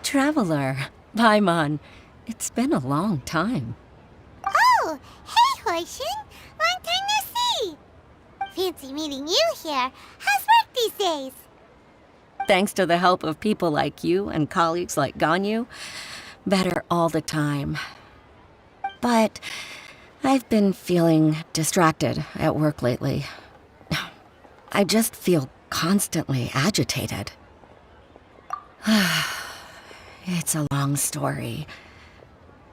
Traveler, Paimon, it's been a long time. Oh, hey, Hoishin! Long time no see! Fancy meeting you here. How's work these days? Thanks to the help of people like you and colleagues like Ganyu, better all the time. But I've been feeling distracted at work lately. I just feel constantly agitated. It's a long story.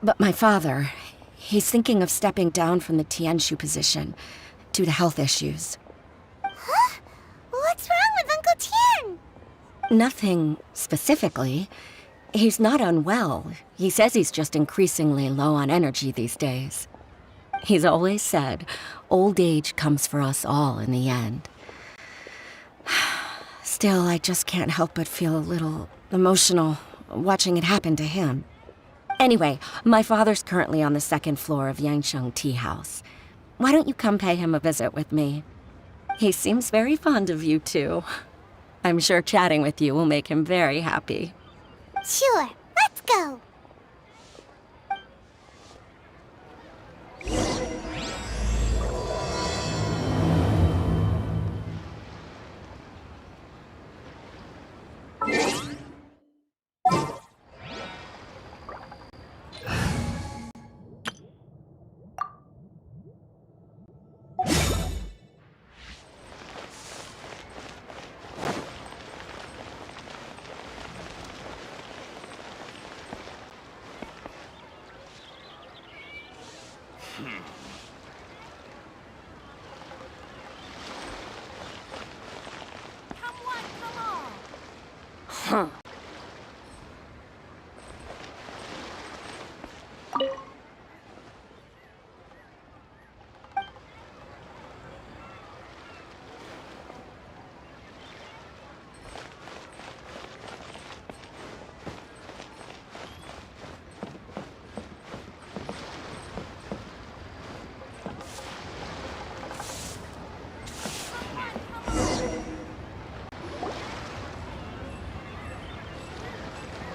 But my father, he's thinking of stepping down from the Tianshu position due to health issues. Huh? What's wrong with Uncle Tian? Nothing specifically. He's not unwell. He says he's just increasingly low on energy these days. He's always said, old age comes for us all in the end. Still, I just can't help but feel a little emotional watching it happen to him. Anyway, my father's currently on the second floor of Yangsheng Tea House. Why don't you come pay him a visit with me? He seems very fond of you, too. I'm sure chatting with you will make him very happy. Sure, let's go. Huh.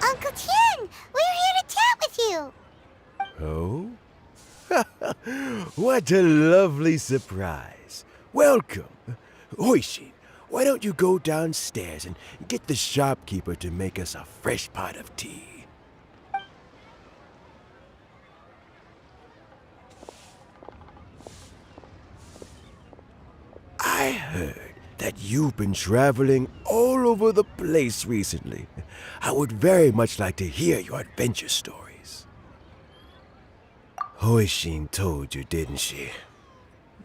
Uncle Tian, we're here to chat with you. Oh? What a lovely surprise. Welcome. Hoishin, why don't you go downstairs and get the shopkeeper to make us a fresh pot of tea? I heard that you've been traveling all over the place recently. I would very much like to hear your adventure stories. Hoishin told you, didn't she?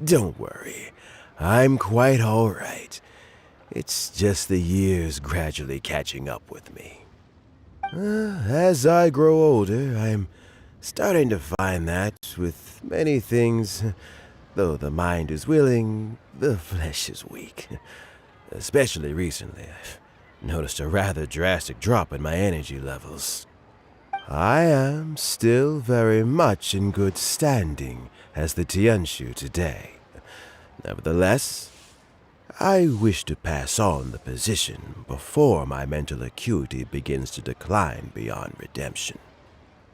Don't worry, I'm quite all right. It's just the years gradually catching up with me. As I grow older, I'm starting to find that with many things, though the mind is willing, the flesh is weak. Especially recently, I've noticed a rather drastic drop in my energy levels. I am still very much in good standing as the Tianshu today. Nevertheless, I wish to pass on the position before my mental acuity begins to decline beyond redemption.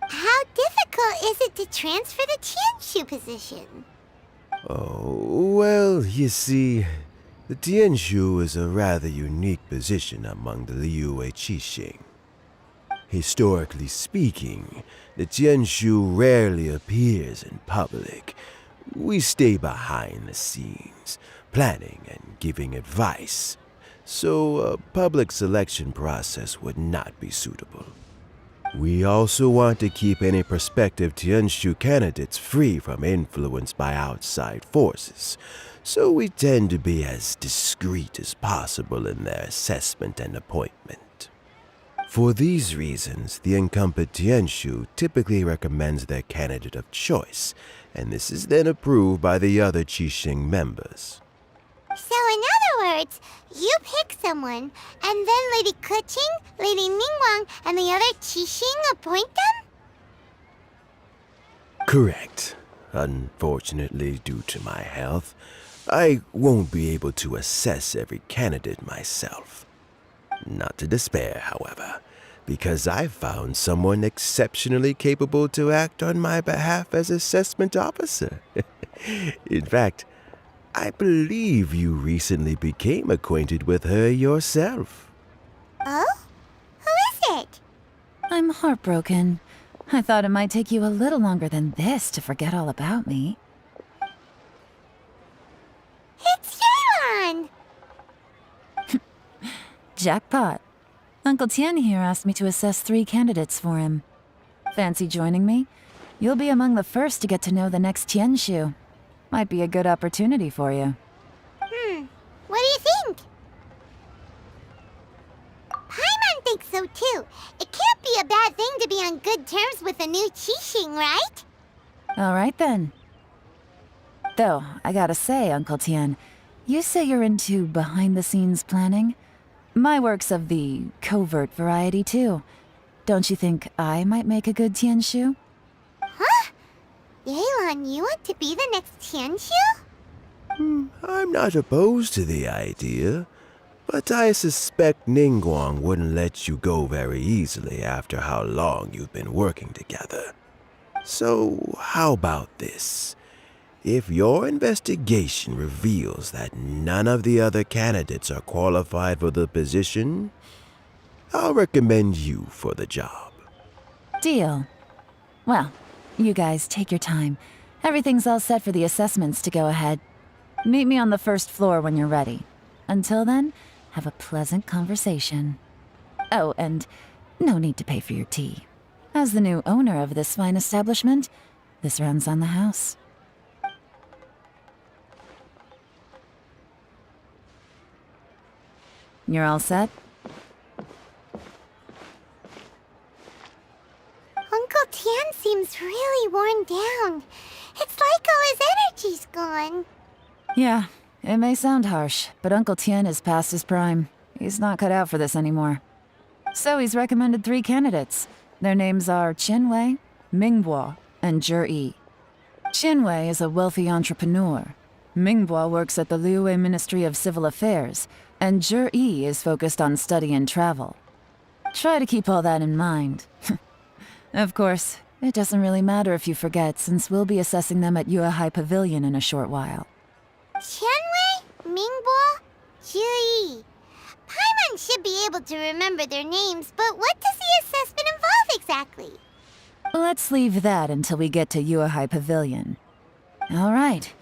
How difficult is it to transfer the Tianshu position? Oh, well, you see, the Tianshu is a rather unique position among the Liyue Qixing. Historically speaking, the Tianshu rarely appears in public. We stay behind the scenes, planning and giving advice, so a public selection process would not be suitable. We also want to keep any prospective Tianshu candidates free from influence by outside forces, so we tend to be as discreet as possible in their assessment and appointment. For these reasons, the incumbent Tianshu typically recommends their candidate of choice, and this is then approved by the other Qixing members. So in other words, you pick someone, and then Lady Keqing, Lady Ningguang, and the other Qixing appoint them? Correct. Unfortunately, due to my health, I won't be able to assess every candidate myself. Not to despair, however, because I found someone exceptionally capable to act on my behalf as assessment officer. In fact, I believe you recently became acquainted with her yourself. Oh? Who is it? I'm heartbroken. I thought it might take you a little longer than this to forget all about me. It's Yelan! Jackpot. Uncle Tian here asked me to assess 3 candidates for him. Fancy joining me? You'll be among the first to get to know the next Tianshu. Might be a good opportunity for you. What do you think? Paimon thinks so too. It can't be a bad thing to be on good terms with a new Qixing, right? All right then. Though, I gotta say, Uncle Tian, you say you're into behind-the-scenes planning? My work's of the covert variety too. Don't you think I might make a good Tianshu? Huh? Yelan, you want to be the next Tianshu? I'm not opposed to the idea, but I suspect Ningguang wouldn't let you go very easily after how long you've been working together. So, how about this? If your investigation reveals that none of the other candidates are qualified for the position, I'll recommend you for the job. Deal. Well, you guys take your time. Everything's all set for the assessments to go ahead. Meet me on the first floor when you're ready. Until then, have a pleasant conversation. Oh, and no need to pay for your tea. As the new owner of this fine establishment, this runs on the house. You're all set? Uncle Tian seems really worn down. It's like all his energy's gone. Yeah, it may sound harsh, but Uncle Tian is past his prime. He's not cut out for this anymore. So he's recommended 3 candidates. Their names are Qinwei, Mingbo, and Zhi. Qinwei is a wealthy entrepreneur. Mingbo works at the Liyue Ministry of Civil Affairs, and Zhi is focused on study and travel. Try to keep all that in mind. Of course, it doesn't really matter if you forget, since we'll be assessing them at Yuehai Pavilion in a short while. Qianwei, Mingbo, Zhi. Paimon should be able to remember their names, but what does the assessment involve exactly? Let's leave that until we get to Yuehai Pavilion. All right.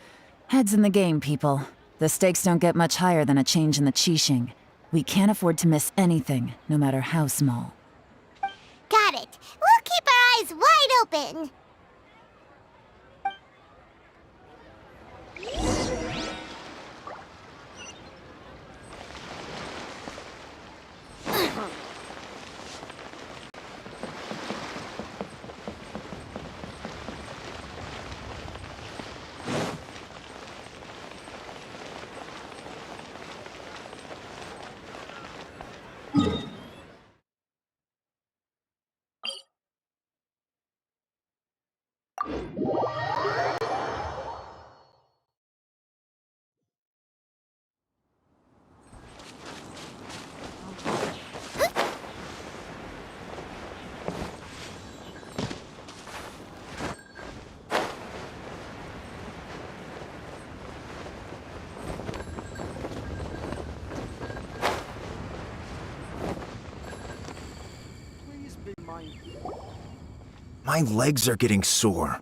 Heads in the game, people. The stakes don't get much higher than a change in the Qixing. We can't afford to miss anything, no matter how small. Got it. We'll keep our eyes wide open. My legs are getting sore.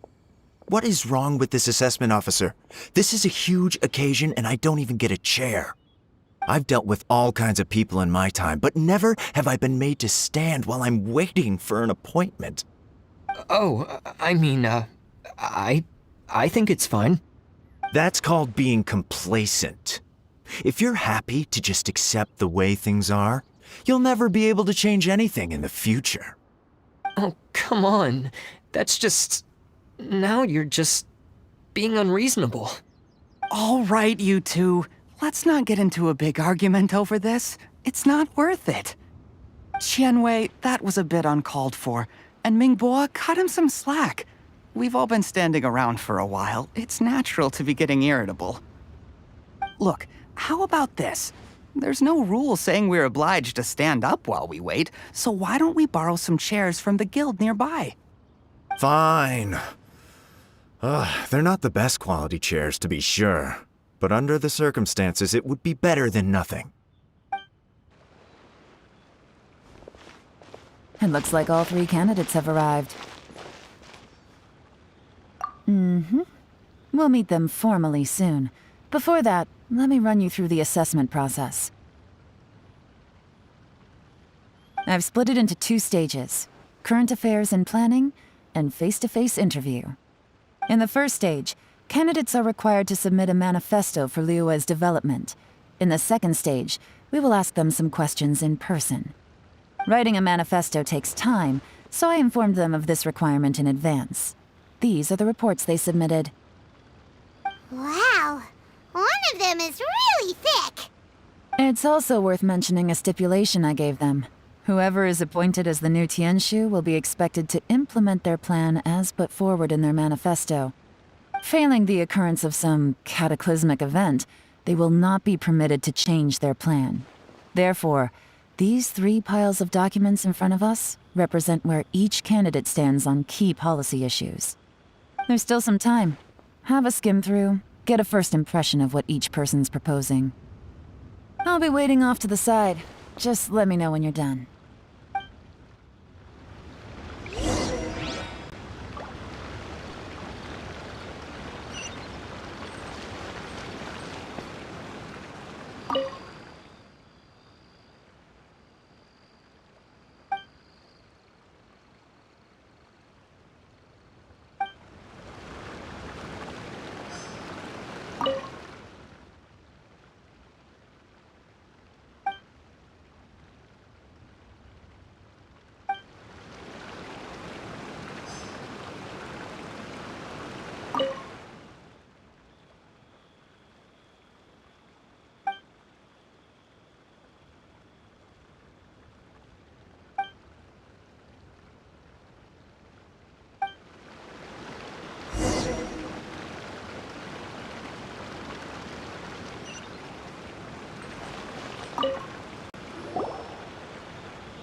What is wrong with this assessment officer? This is a huge occasion and I don't even get a chair. I've dealt with all kinds of people in my time, but never have I been made to stand while I'm waiting for an appointment. Oh, I think it's fine. That's called being complacent. If you're happy to just accept the way things are, you'll never be able to change anything in the future. Oh, come on. That's just... Now you're just being unreasonable. All right, you two. let's not get into a big argument over this. It's not worth it. Qianwei, that was a bit uncalled for, and Mingbo, cut him some slack. We've all been standing around for a while. It's natural to be getting irritable. Look, how about this? There's no rule saying we're obliged to stand up while we wait, so why don't we borrow some chairs from the guild nearby? Fine. They're not the best quality chairs, to be sure. But under the circumstances, it would be better than nothing. It looks like all 3 candidates have arrived. We'll meet them formally soon. Before that, let me run you through the assessment process. I've split it into 2 stages: current affairs and planning, and face-to-face interview. In the first stage, candidates are required to submit a manifesto for Liyue's development. In the second stage, we will ask them some questions in person. Writing a manifesto takes time, so I informed them of this requirement in advance. These are the reports they submitted. Wow, one of them is really thick. It's also worth mentioning a stipulation I gave them. Whoever is appointed as the new Tianshu will be expected to implement their plan as put forward in their manifesto. Failing the occurrence of some cataclysmic event, they will not be permitted to change their plan. Therefore, these 3 piles of documents in front of us represent where each candidate stands on key policy issues. There's still some time. Have a skim through, get a first impression of what each person's proposing. I'll be waiting off to the side. Just let me know when you're done.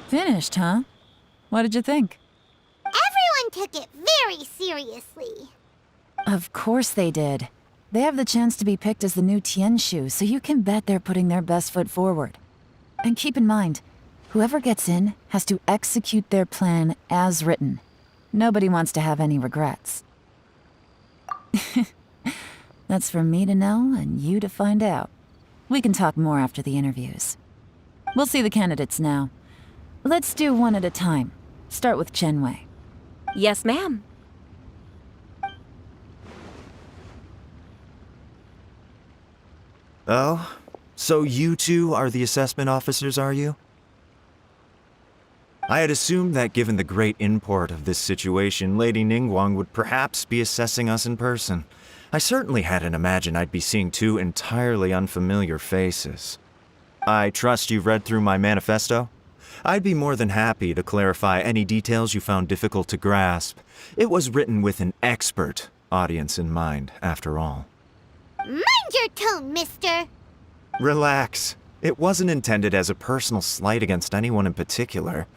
Finished, huh? What did you think? Everyone took it very seriously. Of course they did. They have the chance to be picked as the new Tianshu, so you can bet they're putting their best foot forward. And keep in mind, whoever gets in has to execute their plan as written. Nobody wants to have any regrets. That's for me to know and you to find out. We can talk more after the interviews. We'll see the candidates now. Let's do one at a time. Start with Chenwei. Yes, ma'am. Oh? So you 2 are the assessment officers, are you? I had assumed that given the great import of this situation, Lady Ningguang would perhaps be assessing us in person. I certainly hadn't imagined I'd be seeing 2 entirely unfamiliar faces. I trust you've read through my manifesto? I'd be more than happy to clarify any details you found difficult to grasp. It was written with an expert audience in mind, after all. Mind your tone, mister. Relax. It wasn't intended as a personal slight against anyone in particular.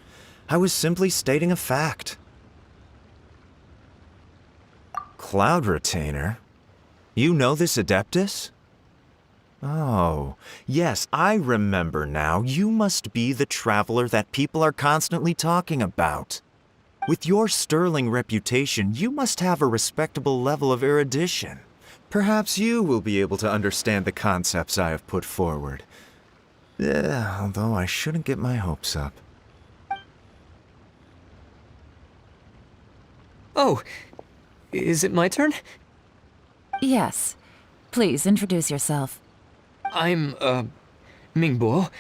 I was simply stating a fact. Cloud Retainer? You know this Adeptus? Oh, yes, I remember now. You must be the traveler that people are constantly talking about. With your sterling reputation, you must have a respectable level of erudition. Perhaps you will be able to understand the concepts I have put forward. Although I shouldn't get my hopes up. Oh, is it my turn? Yes. Please introduce yourself. I'm, Mingbo.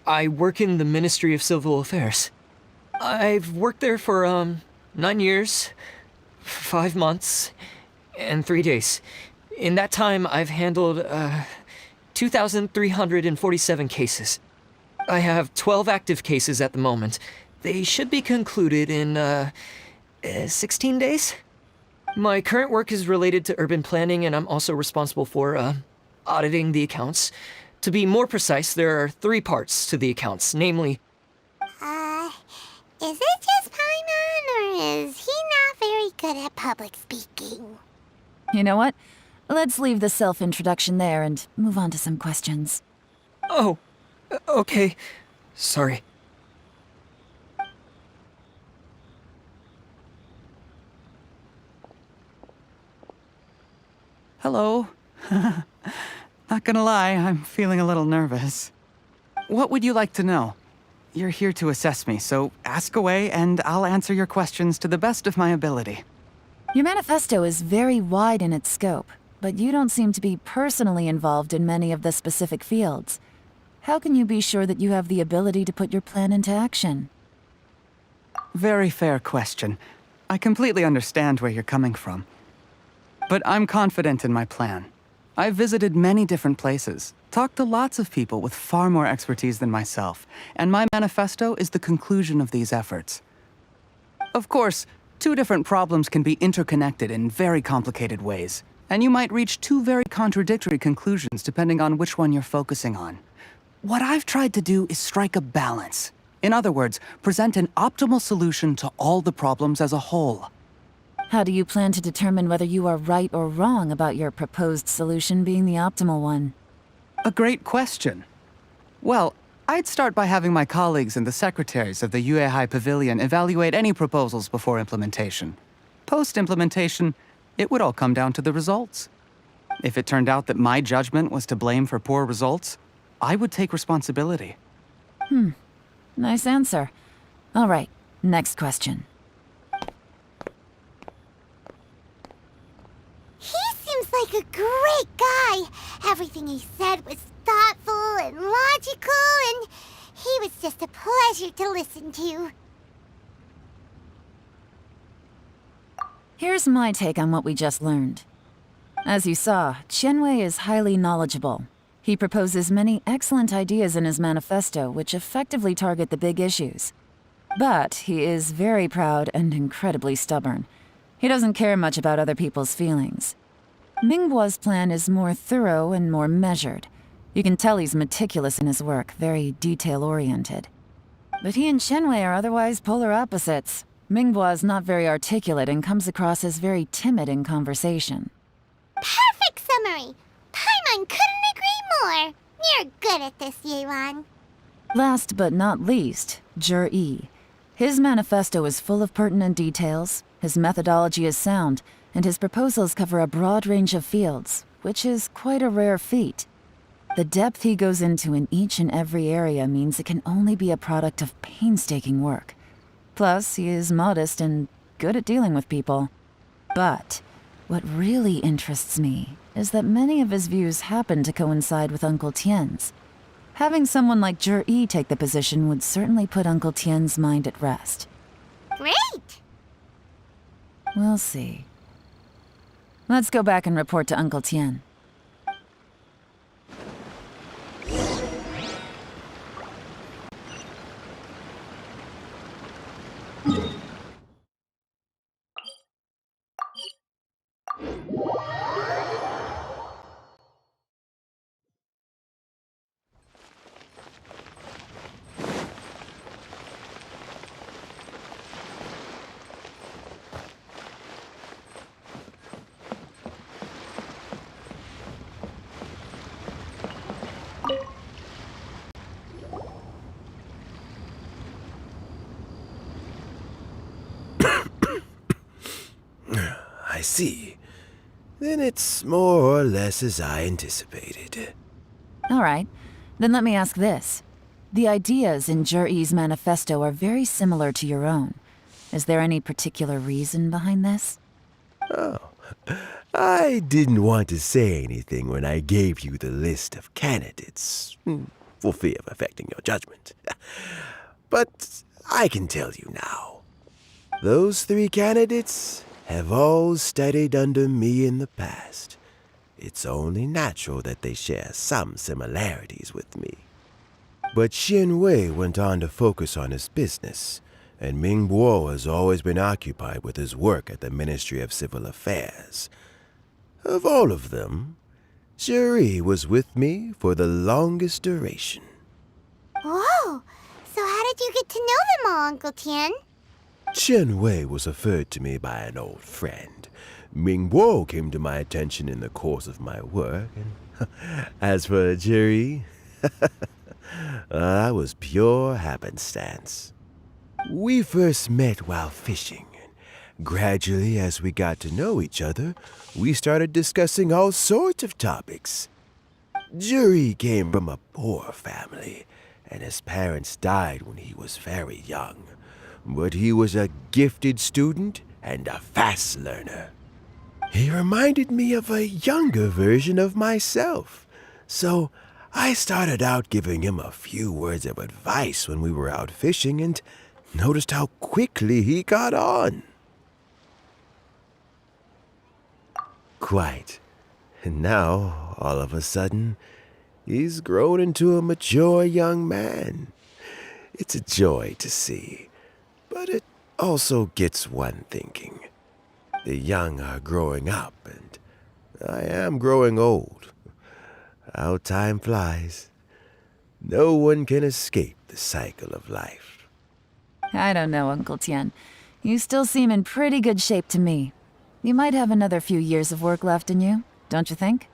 I work in the Ministry of Civil Affairs. I've worked there for, 9 years, 5 months, and 3 days. In that time, I've handled, 2,347 cases. I have 12 active cases at the moment. They should be concluded in, 16 days? My current work is related to urban planning, and I'm also responsible for, auditing the accounts. To be more precise, there are 3 parts to the accounts, namely... Is it just Paimon, or is he not very good at public speaking? You know what? Let's leave the self-introduction there and move on to some questions. Oh, okay. Sorry. Hello. Not gonna lie, I'm feeling a little nervous. What would you like to know? You're here to assess me, so ask away and I'll answer your questions to the best of my ability. Your manifesto is very wide in its scope, but you don't seem to be personally involved in many of the specific fields. How can you be sure that you have the ability to put your plan into action? Very fair question. I completely understand where you're coming from. But I'm confident in my plan. I've visited many different places, talked to lots of people with far more expertise than myself, and my manifesto is the conclusion of these efforts. Of course, 2 different problems can be interconnected in very complicated ways, and you might reach 2 very contradictory conclusions depending on which one you're focusing on. What I've tried to do is strike a balance. In other words, present an optimal solution to all the problems as a whole. How do you plan to determine whether you are right or wrong about your proposed solution being the optimal one? A great question. Well, I'd start by having my colleagues and the secretaries of the Yuehai Pavilion evaluate any proposals before implementation. Post-implementation, it would all come down to the results. If it turned out that my judgment was to blame for poor results, I would take responsibility. Nice answer. All right, next question. He seems like a great guy. Everything he said was thoughtful and logical, and he was just a pleasure to listen to. Here's my take on what we just learned. As you saw, Qianwei is highly knowledgeable. He proposes many excellent ideas in his manifesto which effectively target the big issues. But he is very proud and incredibly stubborn. He doesn't care much about other people's feelings. Mingbo's plan is more thorough and more measured. You can tell he's meticulous in his work, very detail-oriented. But he and Qianwei are otherwise polar opposites. Mingbo is not very articulate and comes across as very timid in conversation. Perfect summary! Paimon couldn't agree more! You're good at this, Yelan. Last but not least, Zhi. His manifesto is full of pertinent details, his methodology is sound, and his proposals cover a broad range of fields, which is quite a rare feat. The depth he goes into in each and every area means it can only be a product of painstaking work. Plus, he is modest and good at dealing with people. But what really interests me is that many of his views happen to coincide with Uncle Tien's. Having someone like Zhi take the position would certainly put Uncle Tien's mind at rest. Great! We'll see. Let's go back and report to Uncle Tien. I see. Then it's more or less as I anticipated. All right, then let me ask this. The ideas in Zhi's manifesto are very similar to your own. Is there any particular reason behind this? Oh, I didn't want to say anything when I gave you the list of candidates, for fear of affecting your judgment. But I can tell you now. Those 3 candidates have all studied under me in the past. it's only natural that they share some similarities with me. But Xin Wei went on to focus on his business, and Ming Guo has always been occupied with his work at the Ministry of Civil Affairs. Of all of them, Zhi was with me for the longest duration. Whoa! So how did you get to know them all, Uncle Tian? Chen Wei was referred to me by an old friend. Ming Guo came to my attention in the course of my work, and as for Zhi, that was pure happenstance. We first met while fishing, and gradually as we got to know each other, we started discussing all sorts of topics. Zhi came from a poor family, and his parents died when he was very young. But he was a gifted student and a fast learner. He reminded me of a younger version of myself, so I started out giving him a few words of advice when we were out fishing and noticed how quickly he caught on. Quite. And now, all of a sudden, he's grown into a mature young man. It's a joy to see, but it also gets one thinking. The young are growing up, and I am growing old. How time flies. No one can escape the cycle of life. I don't know, Uncle Tian. You still seem in pretty good shape to me. You might have another few years of work left in you, don't you think?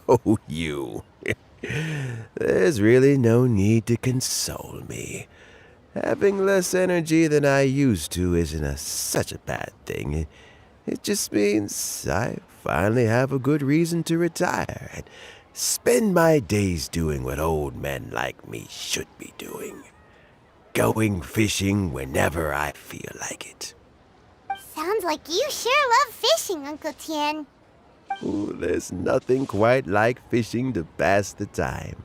Oh, you. There's really no need to console me. Having less energy than I used to isn't such a bad thing. It just means I finally have a good reason to retire and spend my days doing what old men like me should be doing. Going fishing whenever I feel like it. Sounds like you sure love fishing, Uncle Tian. Ooh, there's nothing quite like fishing to pass the time.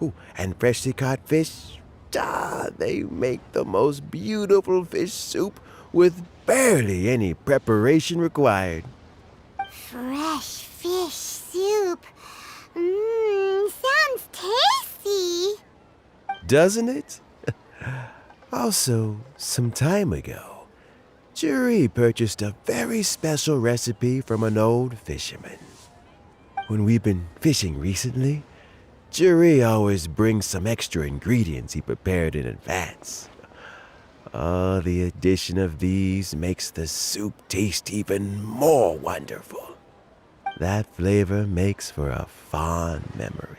Ooh, and freshly caught fish, they make the most beautiful fish soup with barely any preparation required. Fresh fish soup. Sounds tasty. Doesn't it? Also, some time ago, Zhi purchased a very special recipe from an old fisherman. When we've been fishing recently, Zhi always brings some extra ingredients he prepared in advance. The addition of these makes the soup taste even more wonderful. That flavor makes for a fond memory.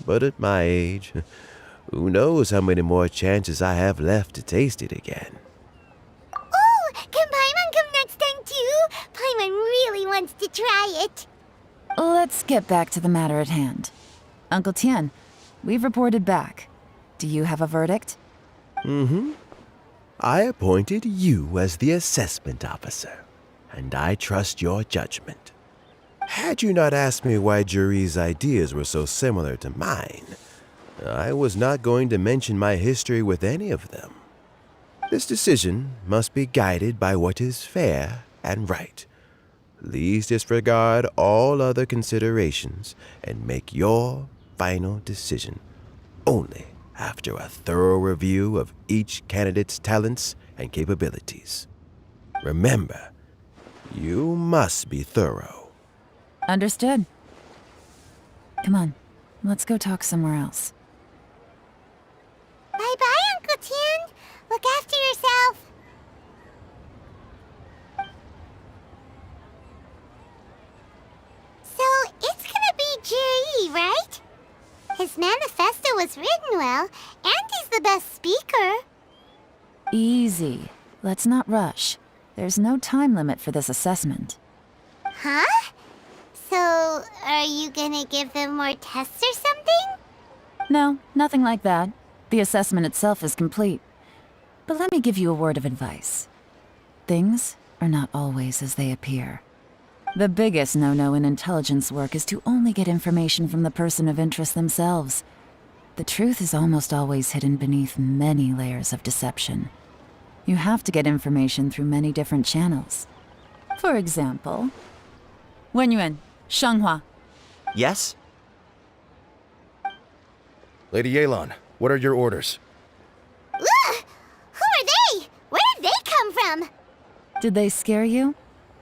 But at my age, who knows how many more chances I have left to taste it again. Oh, can Paimon come next time too? Paimon really wants to try it. Let's get back to the matter at hand. Uncle Tian, we've reported back. Do you have a verdict? I appointed you as the assessment officer, and I trust your judgment. Had you not asked me why Zhi's ideas were so similar to mine, I was not going to mention my history with any of them. This decision must be guided by what is fair and right. Please disregard all other considerations and make your final decision only after a thorough review of each candidate's talents and capabilities. Remember, you must be thorough. Understood. Come on, let's go talk somewhere else. Bye-bye, Uncle Tian. Look after yourself. So, it's gonna be Zhi, right? His manifesto was written well, and he's the best speaker. Easy. Let's not rush. There's no time limit for this assessment. Huh? So, are you gonna give them more tests or something? No, nothing like that. The assessment itself is complete. But let me give you a word of advice. Things are not always as they appear. The biggest no-no in intelligence work is to only get information from the person of interest themselves. The truth is almost always hidden beneath many layers of deception. You have to get information through many different channels. For example, Wenyuan, Shanghua. Yes? Lady Yelan, what are your orders? Ugh! Who are they? Where did they come from? Did they scare you?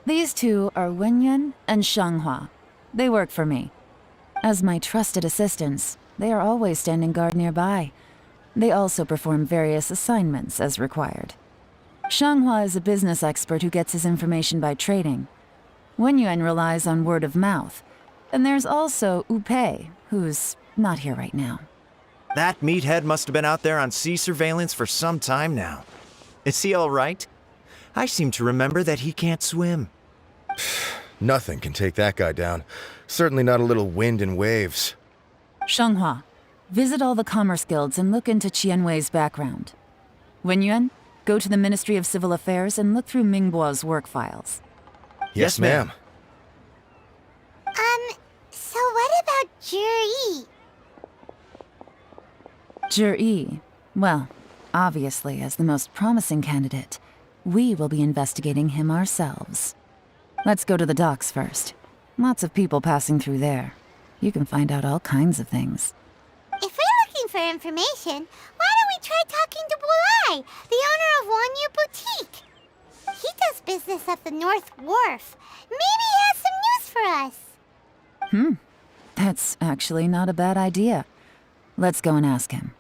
These two are Wenyuan and Shanghua. They work for me. As my trusted assistants, they are always standing guard nearby. They also perform various assignments as required. Shanghua is a business expert who gets his information by trading. Wenyuan relies on word of mouth. And there's also Upei, who's not here right now. That meathead must have been out there on sea surveillance for some time now. Is he all right? I seem to remember that he can't swim. Nothing can take that guy down. Certainly not a little wind and waves. Shanghua, visit all the commerce guilds and look into Qianwei's background. Wenyuan, go to the Ministry of Civil Affairs and look through Mingbo's work files. Yes, ma'am. So what about Juri? Juri, well, obviously as the most promising candidate, we will be investigating him ourselves. Let's go to the docks first. Lots of people passing through there. You can find out all kinds of things. If we're looking for information, why don't we try talking to Bulai, the owner of Wanyu Boutique? He does business at the North Wharf. Maybe he has some news for us. That's actually not a bad idea. Let's go and ask him.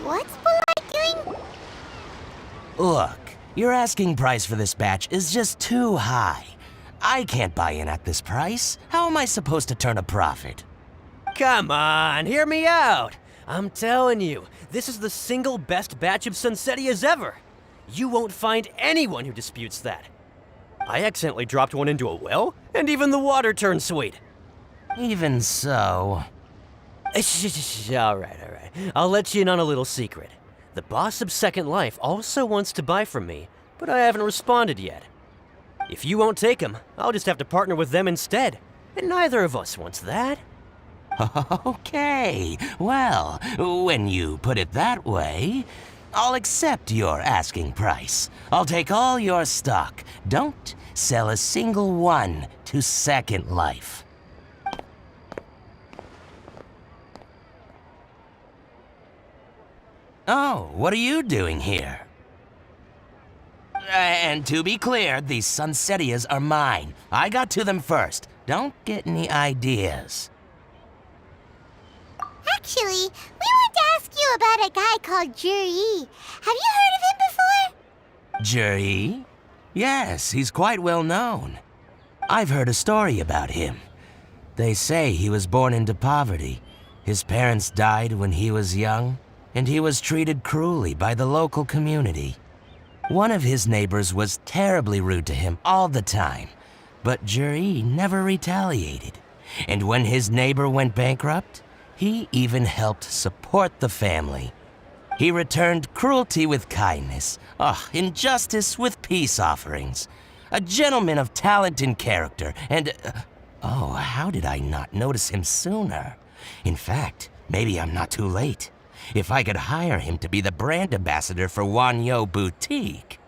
What's Bulai doing? Look, your asking price for this batch is just too high. I can't buy in at this price. How am I supposed to turn a profit? Come on, hear me out. I'm telling you, this is the single best batch of Sunsettias ever. You won't find anyone who disputes that. I accidentally dropped one into a well, and even the water turned sweet. Even so... All right. I'll let you in on a little secret. The boss of Second Life also wants to buy from me, but I haven't responded yet. If you won't take him, I'll just have to partner with them instead, and neither of us wants that. Okay, well, when you put it that way, I'll accept your asking price. I'll take all your stock. Don't sell a single one to Second Life. Oh, what are you doing here? And to be clear, these Sunsettias are mine. I got to them first. Don't get any ideas. Actually, we want to ask you about a guy called Juri. Have you heard of him before? Juri? Yes, he's quite well known. I've heard a story about him. They say he was born into poverty. His parents died when he was young, and he was treated cruelly by the local community. One of his neighbors was terribly rude to him all the time, but Juri never retaliated. And when his neighbor went bankrupt, he even helped support the family. He returned cruelty with kindness, injustice with peace offerings. A gentleman of talent and character, and... how did I not notice him sooner? In fact, maybe I'm not too late. If I could hire him to be the brand ambassador for Wanyu Boutique.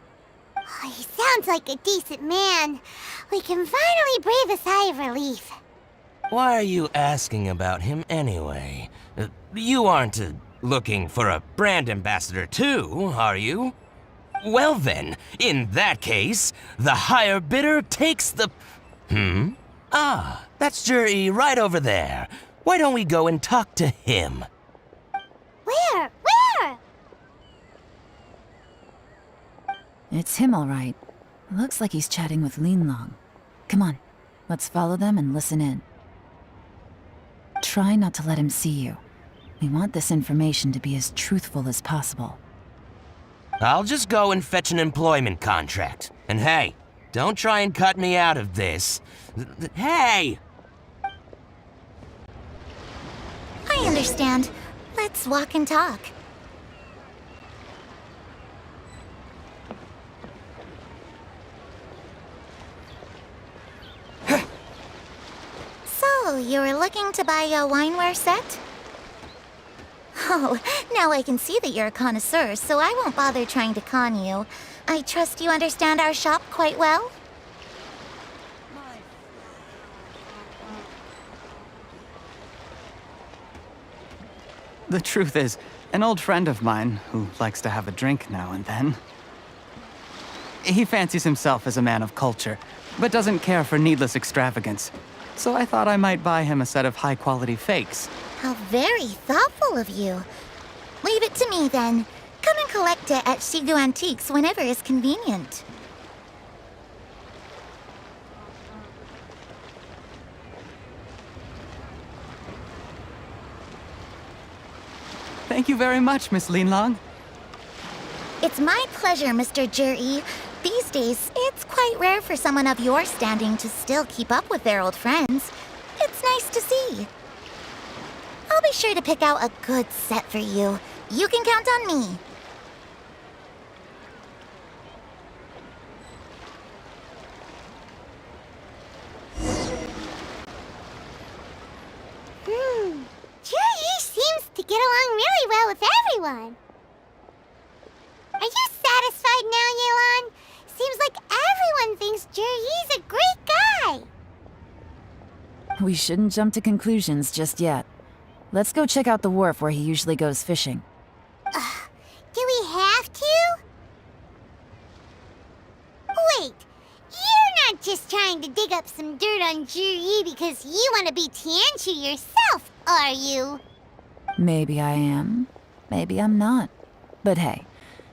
Oh, he sounds like a decent man. We can finally breathe a sigh of relief. Why are you asking about him anyway? You aren't looking for a brand ambassador too, are you? Well then, in that case, the higher bidder takes the... that's Juri right over there. Why don't we go and talk to him? Where? It's him, all right. Looks like he's chatting with Linlong. Come on, let's follow them and listen in. Try not to let him see you. We want this information to be as truthful as possible. I'll just go and fetch an employment contract. And hey, don't try and cut me out of this. Hey! I understand. Let's walk and talk. So, you were looking to buy a wineware set? Oh, now I can see that you're a connoisseur, so I won't bother trying to con you. I trust you understand our shop quite well? The truth is, an old friend of mine, who likes to have a drink now and then, he fancies himself as a man of culture, but doesn't care for needless extravagance. So I thought I might buy him a set of high-quality fakes. How very thoughtful of you. Leave it to me, then. Come and collect it at Shigu Antiques whenever is convenient. Thank you very much, Miss Linlong. It's my pleasure, Mr. Juri. These days, it's quite rare for someone of your standing to still keep up with their old friends. It's nice to see. I'll be sure to pick out a good set for you. You can count on me. Juri seems to get along really well with everyone. Are you satisfied now, Yelan? Seems like everyone thinks Juri's a great guy. We shouldn't jump to conclusions just yet. Let's go check out the wharf where he usually goes fishing. Do we have to? Wait, you're not just trying to dig up some dirt on Juri because you want to be Tianshu yourself, are you? Maybe I am. Maybe I'm not. But hey,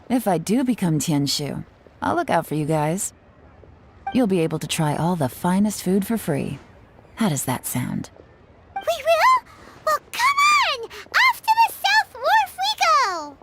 if I do become Tianshu, I'll look out for you guys. You'll be able to try all the finest food for free. How does that sound? We will? Well, come on! Off to the South Wharf we go!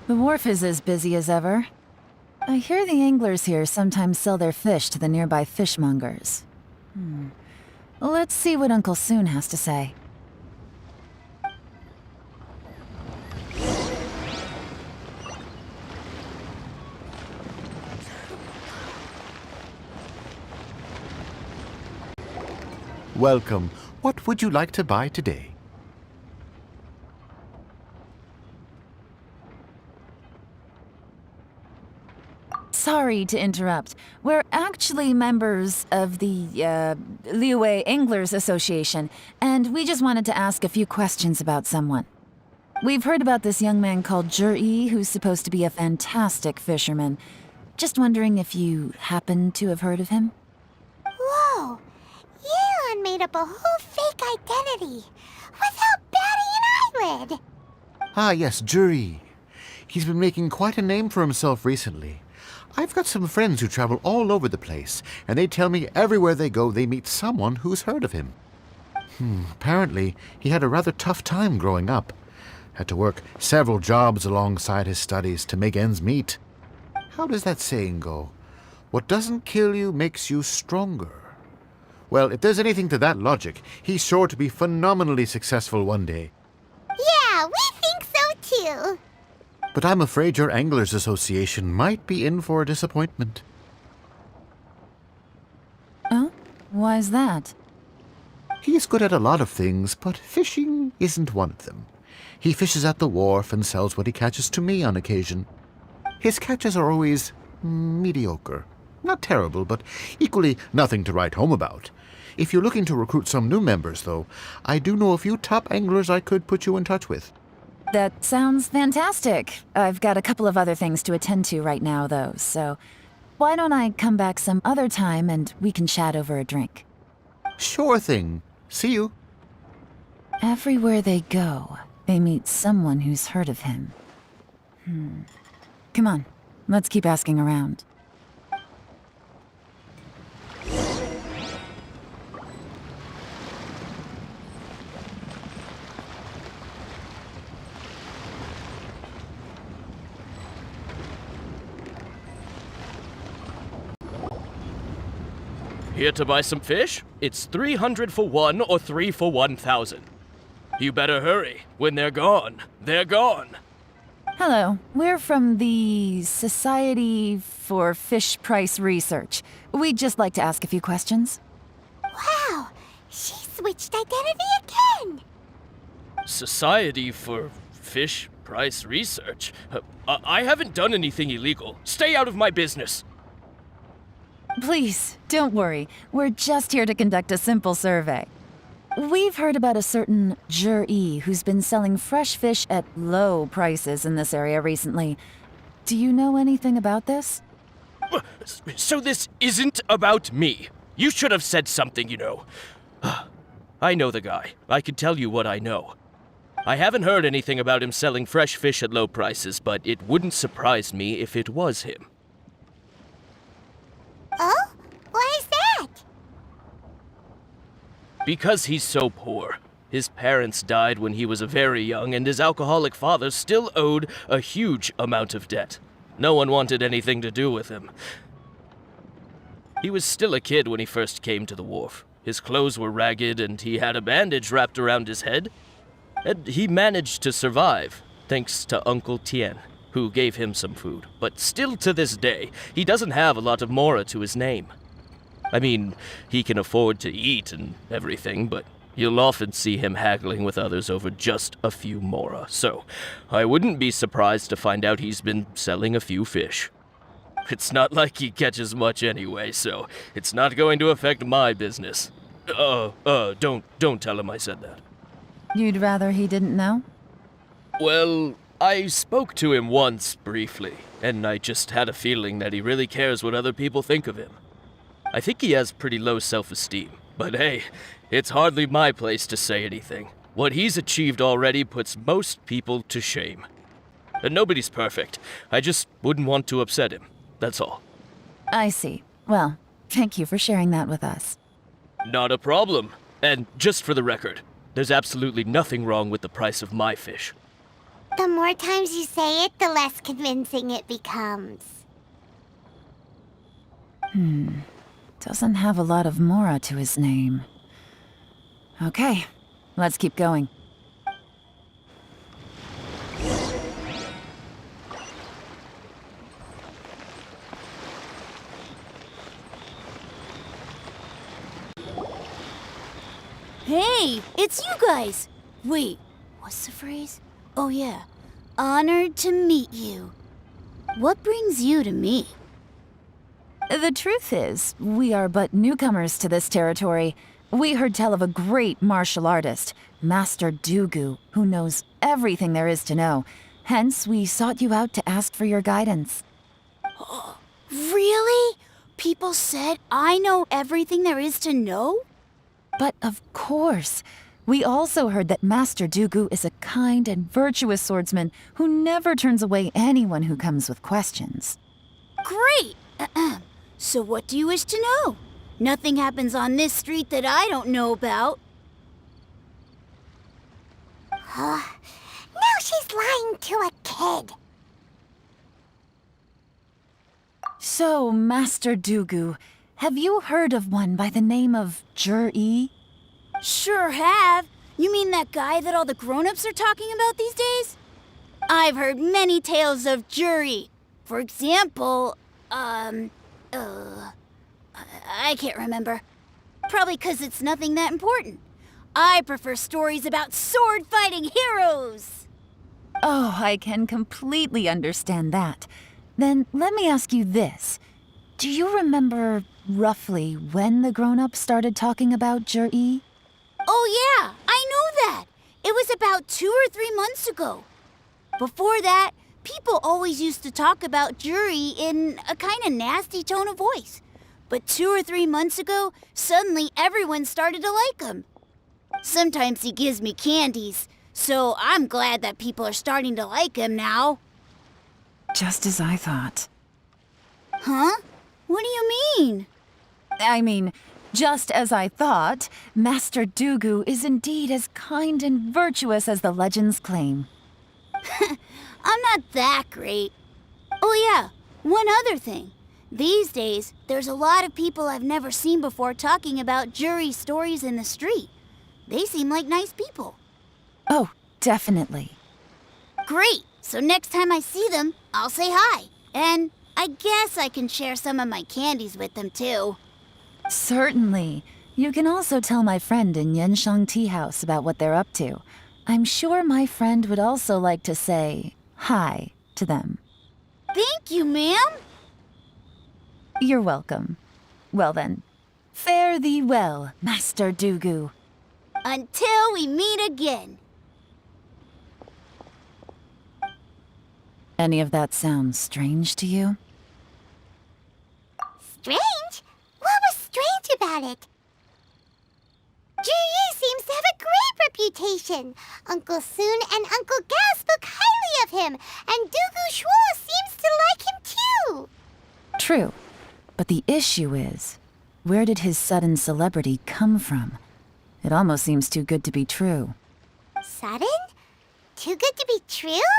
The wharf is as busy as ever. I hear the anglers here sometimes sell their fish to the nearby fishmongers. Let's see what Uncle Soon has to say. Welcome. What would you like to buy today? Sorry to interrupt. We're actually members of the, Liyue Anglers Association, and we just wanted to ask a few questions about someone. We've heard about this young man called Juri, who's supposed to be a fantastic fisherman. Just wondering if you happen to have heard of him? Whoa! Yelan made up a whole fake identity without batting an eyelid. Ah, yes, Juri. He's been making quite a name for himself recently. I've got some friends who travel all over the place, and they tell me everywhere they go they meet someone who's heard of him. Apparently, he had a rather tough time growing up. Had to work several jobs alongside his studies to make ends meet. How does that saying go? What doesn't kill you makes you stronger. Well, if there's anything to that logic, he's sure to be phenomenally successful one day. Yeah, we think so too. But I'm afraid your Anglers Association might be in for a disappointment. Oh? Why's that? He's good at a lot of things, but fishing isn't one of them. He fishes at the wharf and sells what he catches to me on occasion. His catches are always mediocre. Not terrible, but equally nothing to write home about. If you're looking to recruit some new members, though, I do know a few top anglers I could put you in touch with. That sounds fantastic. I've got a couple of other things to attend to right now, though, so why don't I come back some other time and we can chat over a drink? Sure thing. See you. Everywhere they go, they meet someone who's heard of him. Come on, let's keep asking around. Here to buy some fish? It's 300 for one or 3 for 1,000. You better hurry. When they're gone, they're gone. Hello, we're from the Society for Fish Price Research. We'd just like to ask a few questions. Wow, she switched identity again. Society for Fish Price Research? I haven't done anything illegal. Stay out of my business. Please, don't worry. We're just here to conduct a simple survey. We've heard about a certain Jur-E who's been selling fresh fish at low prices in this area recently. Do you know anything about this? So this isn't about me. You should have said something, you know. I know the guy. I can tell you what I know. I haven't heard anything about him selling fresh fish at low prices, but it wouldn't surprise me if it was him. Oh? Why is that? Because he's so poor. His parents died when he was very young, and his alcoholic father still owed a huge amount of debt. No one wanted anything to do with him. He was still a kid when he first came to the wharf. His clothes were ragged, and he had a bandage wrapped around his head. And he managed to survive, thanks to Uncle Tien, who gave him some food. But still to this day, he doesn't have a lot of mora to his name. I mean, he can afford to eat and everything, but you'll often see him haggling with others over just a few mora. So, I wouldn't be surprised to find out he's been selling a few fish. It's not like he catches much anyway, so it's not going to affect my business. Don't tell him I said that. You'd rather he didn't know? Well, I spoke to him once, briefly, and I just had a feeling that he really cares what other people think of him. I think he has pretty low self-esteem, but hey, it's hardly my place to say anything. What he's achieved already puts most people to shame. And nobody's perfect. I just wouldn't want to upset him, that's all. I see. Well, thank you for sharing that with us. Not a problem. And just for the record, there's absolutely nothing wrong with the price of my fish. The more times you say it, the less convincing it becomes. Doesn't have a lot of mora to his name. Okay, let's keep going. Hey, it's you guys! Wait, what's the phrase? Oh yeah, honored to meet you. What brings you to me? The truth is, we are but newcomers to this territory. We heard tell of a great martial artist, Master Dugu, who knows everything there is to know. Hence, we sought you out to ask for your guidance. Really? People said I know everything there is to know? But of course, we also heard that Master Dugu is a kind and virtuous swordsman who never turns away anyone who comes with questions. Great! So what do you wish to know? Nothing happens on this street that I don't know about. Now she's lying to a kid. So, Master Dugu, have you heard of one by the name of Jur-E? Sure have. You mean that guy that all the grown-ups are talking about these days? I've heard many tales of Juri. For example, I can't remember. Probably 'cause it's nothing that important. I prefer stories about sword-fighting heroes. Oh, I can completely understand that. Then let me ask you this. Do you remember roughly when the grown-ups started talking about Jur-E? Oh yeah, I know that. It was about 2 or 3 months ago. Before that, people always used to talk about Juri in a kind of nasty tone of voice. But 2 or 3 months ago, suddenly everyone started to like him. Sometimes he gives me candies, so I'm glad that people are starting to like him now. Just as I thought. Huh? What do you mean? I mean, just as I thought, Master Dugu is indeed as kind and virtuous as the legends claim. I'm not that great. Oh yeah, one other thing. These days, there's a lot of people I've never seen before talking about Juri stories in the street. They seem like nice people. Oh, definitely. Great! So next time I see them, I'll say hi. And I guess I can share some of my candies with them too. Certainly. You can also tell my friend in Yenshang Tea House about what they're up to. I'm sure my friend would also like to say hi to them. Thank you, ma'am. You're welcome. Well then, fare thee well, Master Dugu. Until we meet again. Any of that sound strange to you? Strange? What was strange about it? Juri seems to have a great reputation. Uncle Soon and Uncle Gao spoke highly of him, and Dugu Shuo seems to like him too. True. But the issue is, where did his sudden celebrity come from? It almost seems too good to be true. Sudden? Too good to be true?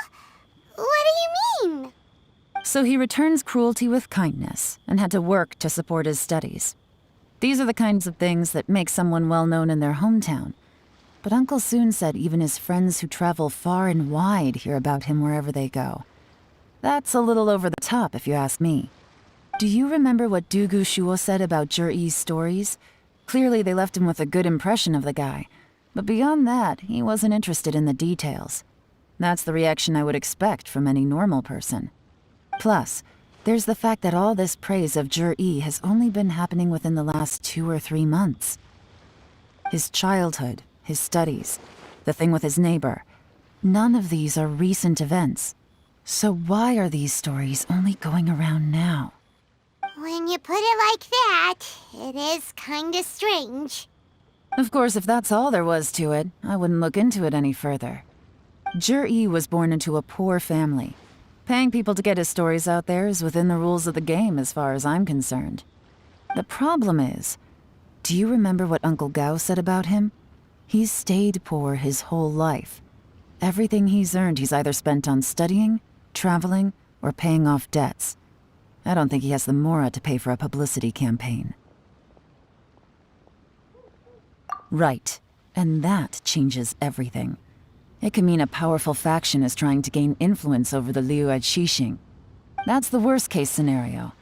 What do you mean? So he returns cruelty with kindness and had to work to support his studies. These are the kinds of things that make someone well known in their hometown. But Uncle Soon said even his friends who travel far and wide hear about him wherever they go. That's a little over the top, if you ask me. Do you remember what Dugu Shuo said about Jur-E's stories? Clearly they left him with a good impression of the guy. But beyond that, he wasn't interested in the details. That's the reaction I would expect from any normal person. Plus, there's the fact that all this praise of Jur-E has only been happening within the last 2 or 3 months. His childhood, his studies, the thing with his neighbor, none of these are recent events. So why are these stories only going around now? When you put it like that, it is kinda strange. Of course, if that's all there was to it, I wouldn't look into it any further. Jur-E was born into a poor family. Paying people to get his stories out there is within the rules of the game as far as I'm concerned. The problem is, do you remember what Uncle Gao said about him? He's stayed poor his whole life. Everything he's earned he's either spent on studying, traveling, or paying off debts. I don't think he has the mora to pay for a publicity campaign. Right, and that changes everything. It can mean a powerful faction is trying to gain influence over the Liu Xixing. That's the worst-case scenario.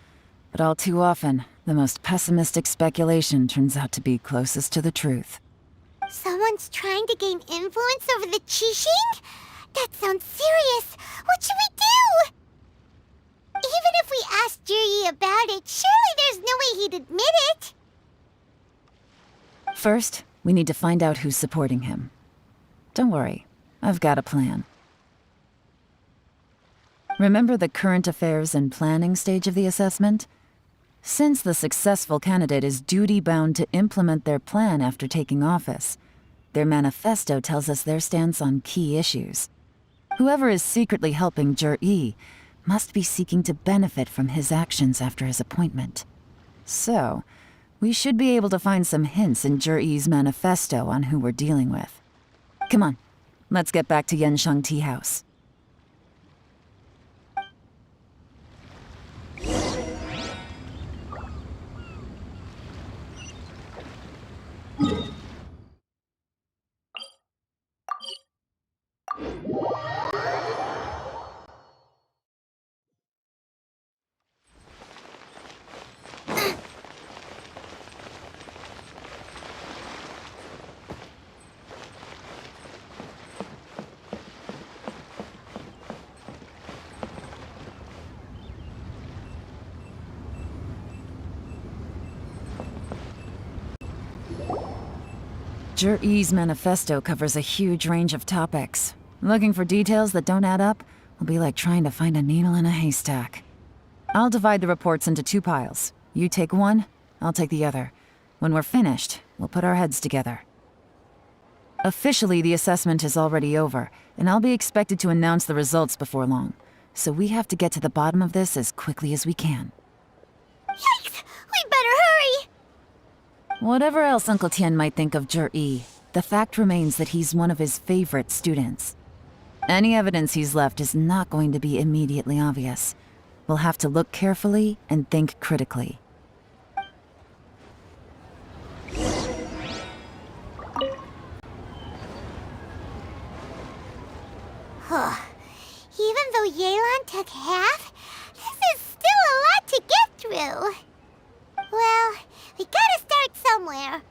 But all too often, the most pessimistic speculation turns out to be closest to the truth. Someone's trying to gain influence over the Qixing? That sounds serious. What should we do? Even if we asked Juri about it, surely there's no way he'd admit it. First, we need to find out who's supporting him. Don't worry, I've got a plan. Remember the current affairs and planning stage of the assessment? Since the successful candidate is duty-bound to implement their plan after taking office, their manifesto tells us their stance on key issues. Whoever is secretly helping Jur-E must be seeking to benefit from his actions after his appointment. So, we should be able to find some hints in Jur-E's manifesto on who we're dealing with. Come on, let's get back to Yenshang Tea House. Zhi-Yi's manifesto covers a huge range of topics. Looking for details that don't add up will be like trying to find a needle in a haystack. I'll divide the reports into 2 piles. You take one, I'll take the other. When we're finished, we'll put our heads together. Officially, the assessment is already over, and I'll be expected to announce the results before long. So we have to get to the bottom of this as quickly as we can. Yikes! We better hurry! Whatever else Uncle Tian might think of Zhi-Yi, the fact remains that he's one of his favorite students. Any evidence he's left is not going to be immediately obvious. We'll have to look carefully and think critically. Even though Yelan took half, this is still a lot to get through. Well, we gotta start somewhere.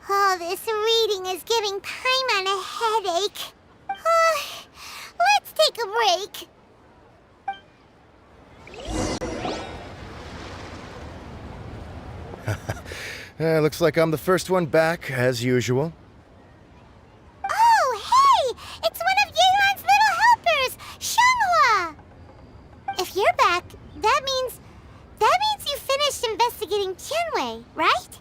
Oh, this reading is giving Paimon a headache. Let's take a break. Looks like I'm the first one back, as usual. Oh, hey! It's one of Yelan's little helpers, Shanghua! If you're back, that means you finished investigating Tianwei, right?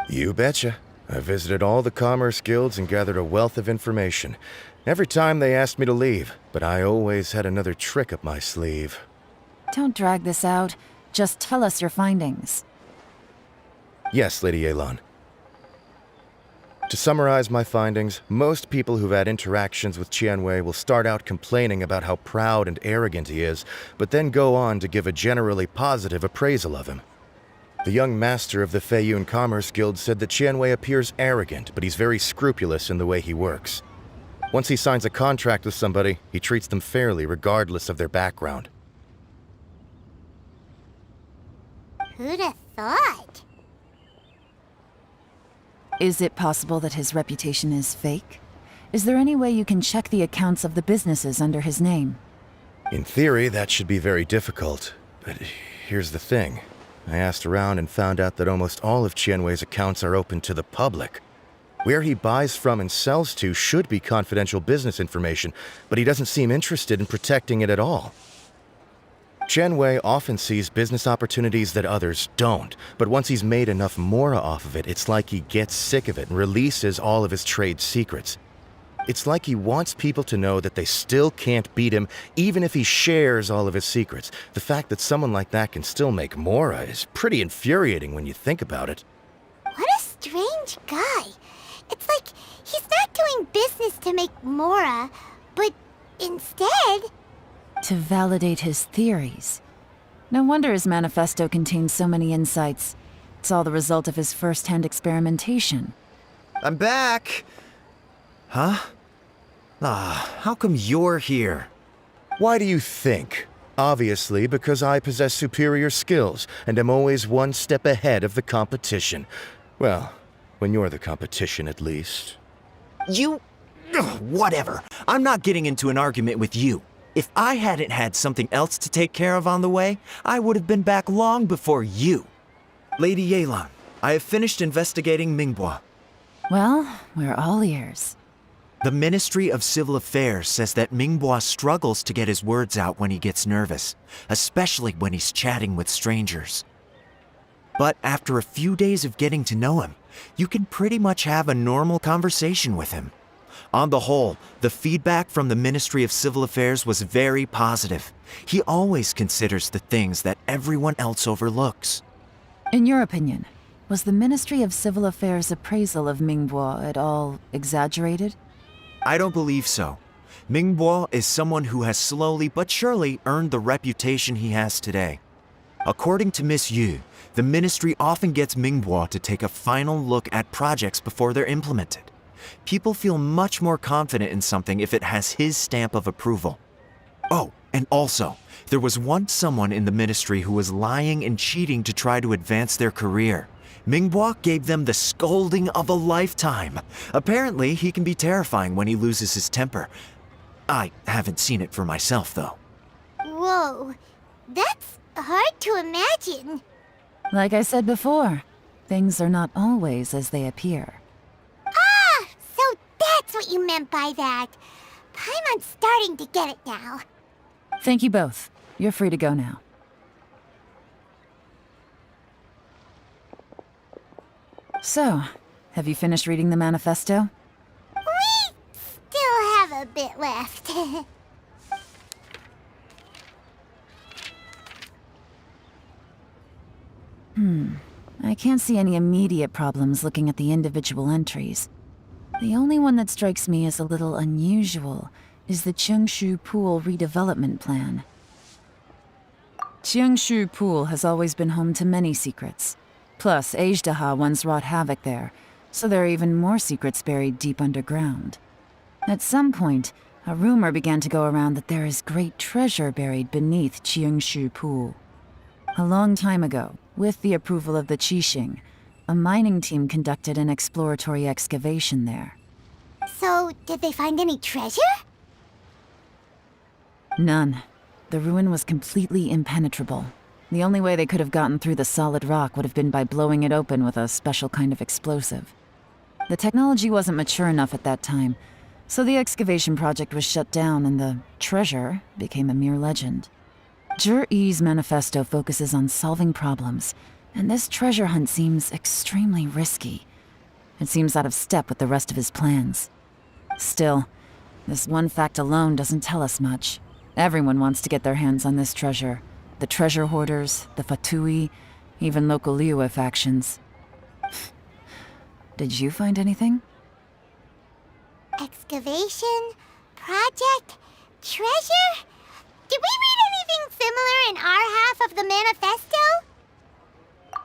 You betcha. I visited all the commerce guilds and gathered a wealth of information. Every time they asked me to leave, but I always had another trick up my sleeve. Don't drag this out. Just tell us your findings. Yes, Lady Yelan. To summarize my findings, most people who've had interactions with Tianwei will start out complaining about how proud and arrogant he is, but then go on to give a generally positive appraisal of him. The young master of the Feiyun Commerce Guild said that Tianwei appears arrogant, but he's very scrupulous in the way he works. Once he signs a contract with somebody, he treats them fairly regardless of their background. Who'd have thought? Is it possible that his reputation is fake? Is there any way you can check the accounts of the businesses under his name? In theory, that should be very difficult. But here's the thing. I asked around and found out that almost all of Tianwei's accounts are open to the public. Where he buys from and sells to should be confidential business information, but he doesn't seem interested in protecting it at all. Tianwei often sees business opportunities that others don't, but once he's made enough mora off of it, it's like he gets sick of it and releases all of his trade secrets. It's like he wants people to know that they still can't beat him, even if he shares all of his secrets. The fact that someone like that can still make mora is pretty infuriating when you think about it. What a strange guy. It's like he's not doing business to make mora, but instead... to validate his theories. No wonder his manifesto contains so many insights. It's all the result of his first-hand experimentation. I'm back! Huh? How come you're here? Why do you think? Obviously, because I possess superior skills and am always one step ahead of the competition. Well, when you're the competition, at least. You... whatever. I'm not getting into an argument with you. If I hadn't had something else to take care of on the way, I would have been back long before you. Lady Yelan, I have finished investigating Mingbois. Well, we're all ears. The Ministry of Civil Affairs says that Mingbois struggles to get his words out when he gets nervous, especially when he's chatting with strangers. But after a few days of getting to know him, you can pretty much have a normal conversation with him. On the whole, the feedback from the Ministry of Civil Affairs was very positive. He always considers the things that everyone else overlooks. In your opinion, was the Ministry of Civil Affairs' appraisal of Mingbo at all exaggerated? I don't believe so. Mingbo is someone who has slowly but surely earned the reputation he has today. According to Miss Yu, the ministry often gets Mingbo to take a final look at projects before they're implemented. People feel much more confident in something if it has his stamp of approval. Oh, and also, there was once someone in the ministry who was lying and cheating to try to advance their career. Mingbo gave them the scolding of a lifetime. Apparently, he can be terrifying when he loses his temper. I haven't seen it for myself, though. Whoa, that's hard to imagine. Like I said before, things are not always as they appear. Ah, so that's what you meant by that. Paimon's starting to get it now. Thank you both. You're free to go now. So, have you finished reading the manifesto? We still have a bit left. I can't see any immediate problems looking at the individual entries. The only one that strikes me as a little unusual is the Cheongshu Pool redevelopment plan. Cheongshu Pool has always been home to many secrets. Plus, Ajdaha once wrought havoc there, so there are even more secrets buried deep underground. At some point, a rumor began to go around that there is great treasure buried beneath Cheongshu Pool. A long time ago, with the approval of the Qixing, a mining team conducted an exploratory excavation there. So, did they find any treasure? None. The ruin was completely impenetrable. The only way they could have gotten through the solid rock would have been by blowing it open with a special kind of explosive. The technology wasn't mature enough at that time, so the excavation project was shut down and the treasure became a mere legend. Zhi-Yi's manifesto focuses on solving problems, and this treasure hunt seems extremely risky. It seems out of step with the rest of his plans. Still, this one fact alone doesn't tell us much. Everyone wants to get their hands on this treasure. The treasure hoarders, the Fatui, even local Liyue factions. Did you find anything? Excavation? Project? Treasure? Did we read anything similar in our half of the manifesto?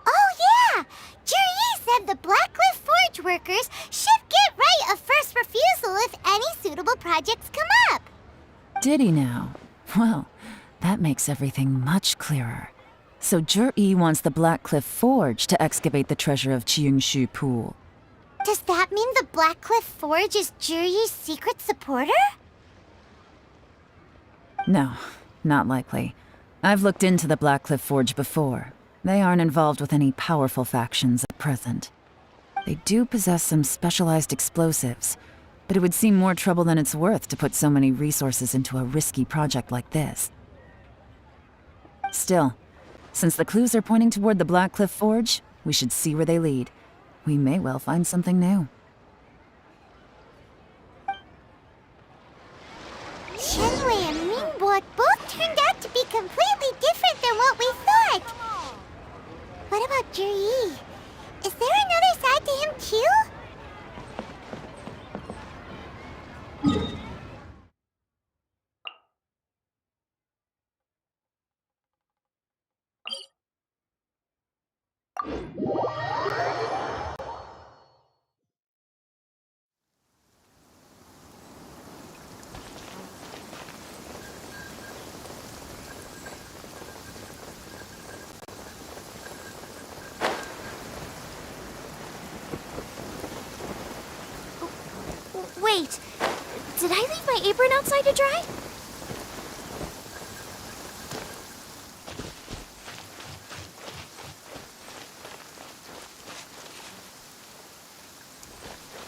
Oh yeah! Zhi-Yi said the Blackcliff Forge workers should get right of first refusal if any suitable projects come up. Did he now? Well, that makes everything much clearer. So Zhi-Yi wants the Blackcliff Forge to excavate the treasure of Cheongshu Pool. Does that mean the Blackcliff Forge is Zhi-Yi's secret supporter? No, not likely. I've looked into the Blackcliff Forge before. They aren't involved with any powerful factions at present. They do possess some specialized explosives, but it would seem more trouble than it's worth to put so many resources into a risky project like this. Still, since the clues are pointing toward the Blackcliff Forge, we should see where they lead. We may well find something new. Shenwei and Mingbo both turned out to be completely different than what we thought. What about Zhi-Yi? Is there another side to him too? Wait, did I leave my apron outside to dry?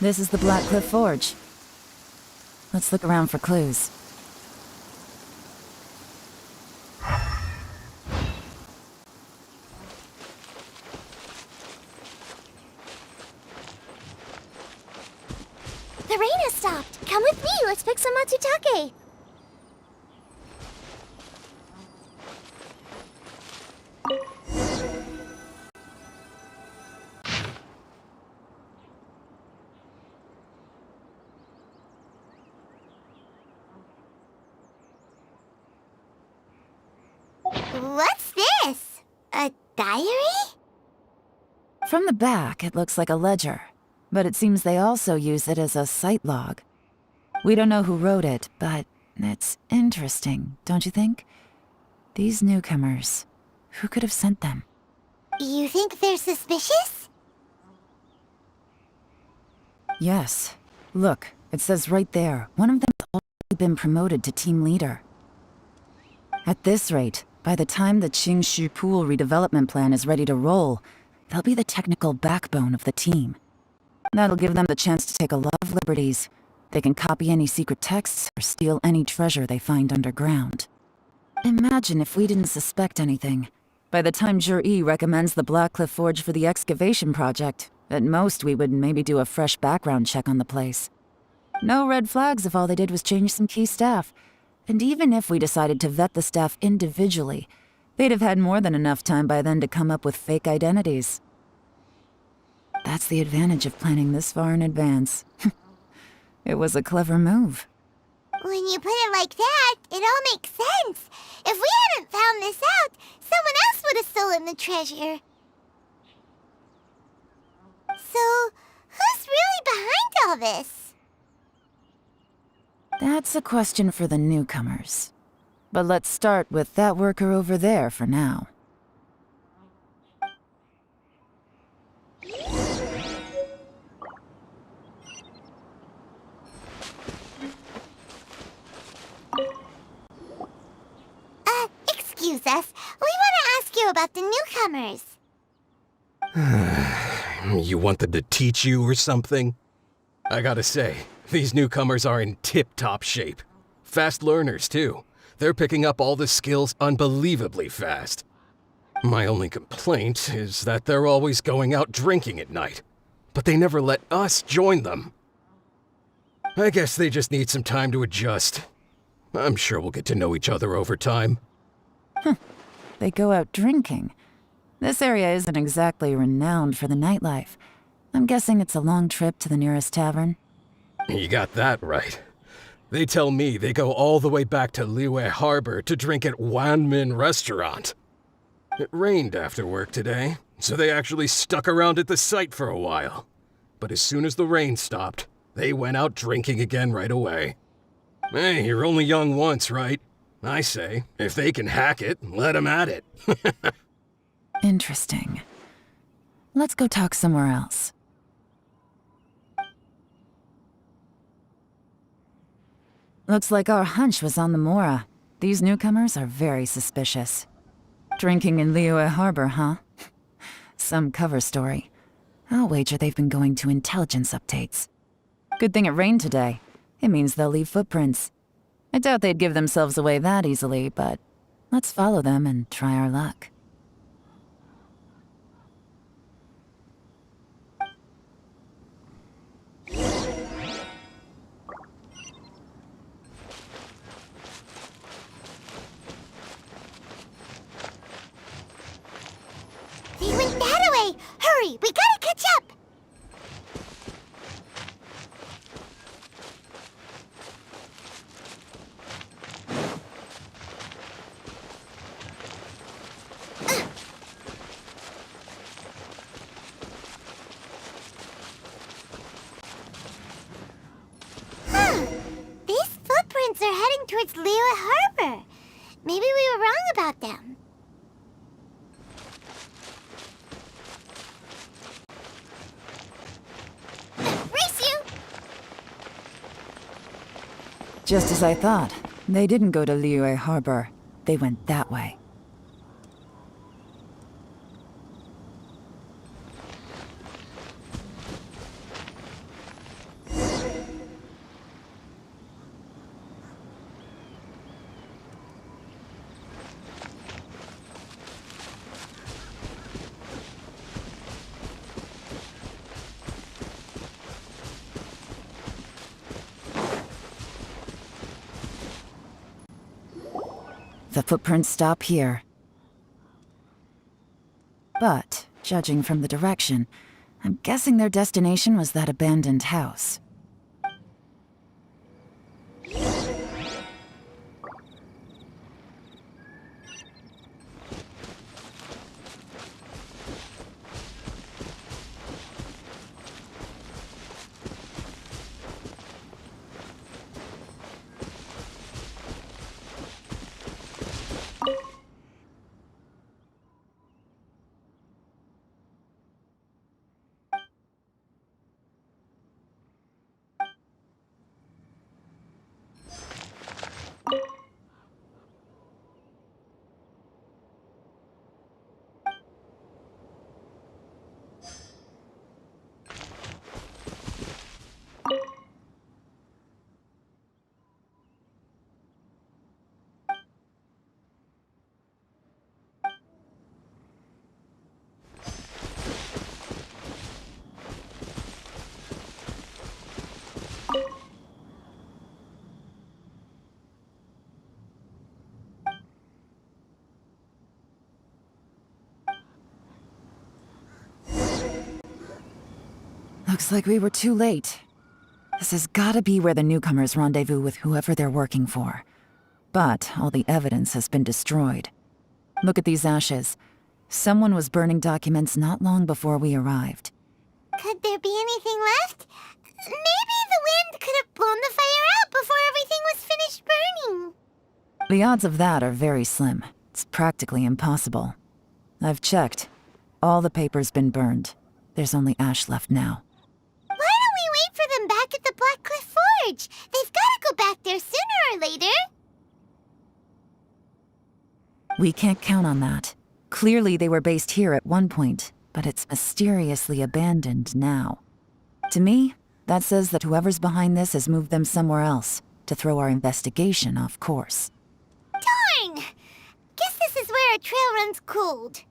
This is the Blackcliff Forge. Let's look around for clues. the rain has stopped. Come with me, let's pick some matsutake. What's this? A diary? From the back, it looks like a ledger, but it seems they also use it as a site log. We don't know who wrote it, but it's interesting, don't you think? These newcomers, who could have sent them? You think they're suspicious? Yes. Look, it says right there, one of them's already been promoted to team leader. At this rate, by the time the Qingshu Pool redevelopment plan is ready to roll, they'll be the technical backbone of the team. That'll give them the chance to take a lot of liberties. They can copy any secret texts or steal any treasure they find underground. Imagine if we didn't suspect anything. By the time Zhi recommends the Blackcliff Forge for the excavation project, at most we would maybe do a fresh background check on the place. No red flags if all they did was change some key staff. And even if we decided to vet the staff individually, they'd have had more than enough time by then to come up with fake identities. That's the advantage of planning this far in advance. It was a clever move. When you put it like that, it all makes sense. If we hadn't found this out, someone else would have stolen the treasure. So, who's really behind all this? That's a question for the newcomers. But let's start with that worker over there for now. Excuse us. We want to ask you about the newcomers. You want them to teach you or something? I gotta say, these newcomers are in tip-top shape. Fast learners, too. They're picking up all the skills unbelievably fast. My only complaint is that they're always going out drinking at night, but they never let us join them. I guess they just need some time to adjust. I'm sure we'll get to know each other over time. They go out drinking. This area isn't exactly renowned for the nightlife. I'm guessing it's a long trip to the nearest tavern. You got that right. They tell me they go all the way back to Liyue Harbor to drink at Wanmin Restaurant. It rained after work today, so they actually stuck around at the site for a while. But as soon as the rain stopped, they went out drinking again right away. Hey, you're only young once, right? I say, if they can hack it, let them at it. Interesting. Let's go talk somewhere else. Looks like our hunch was on the Mora. These newcomers are very suspicious. Drinking in Liyue Harbor, huh? Some cover story. I'll wager they've been going to intelligence updates. Good thing it rained today. It means they'll leave footprints. I doubt they'd give themselves away that easily, but let's follow them and try our luck. They went that way! Hurry, we gotta catch up! These footprints are heading towards Liyue Harbor. Maybe we were wrong about them. Race you! Just as I thought. They didn't go to Liyue Harbor. They went that way. The footprints stop here. But, judging from the direction, I'm guessing their destination was that abandoned house. Looks like we were too late. This has gotta be where the newcomers rendezvous with whoever they're working for. But all the evidence has been destroyed. Look at these ashes. Someone was burning documents not long before we arrived. Could there be anything left? Maybe the wind could have blown the fire out before everything was finished burning. The odds of that are very slim. It's practically impossible. I've checked. All the paper's been burned. There's only ash left now. Why don't we wait for them back at the Black Cliff Forge? They've got to go back there sooner or later. We can't count on that. Clearly they were based here at one point, but it's mysteriously abandoned now. To me, that says that whoever's behind this has moved them somewhere else to throw our investigation off course. Darn! Guess this is where our trail runs cold.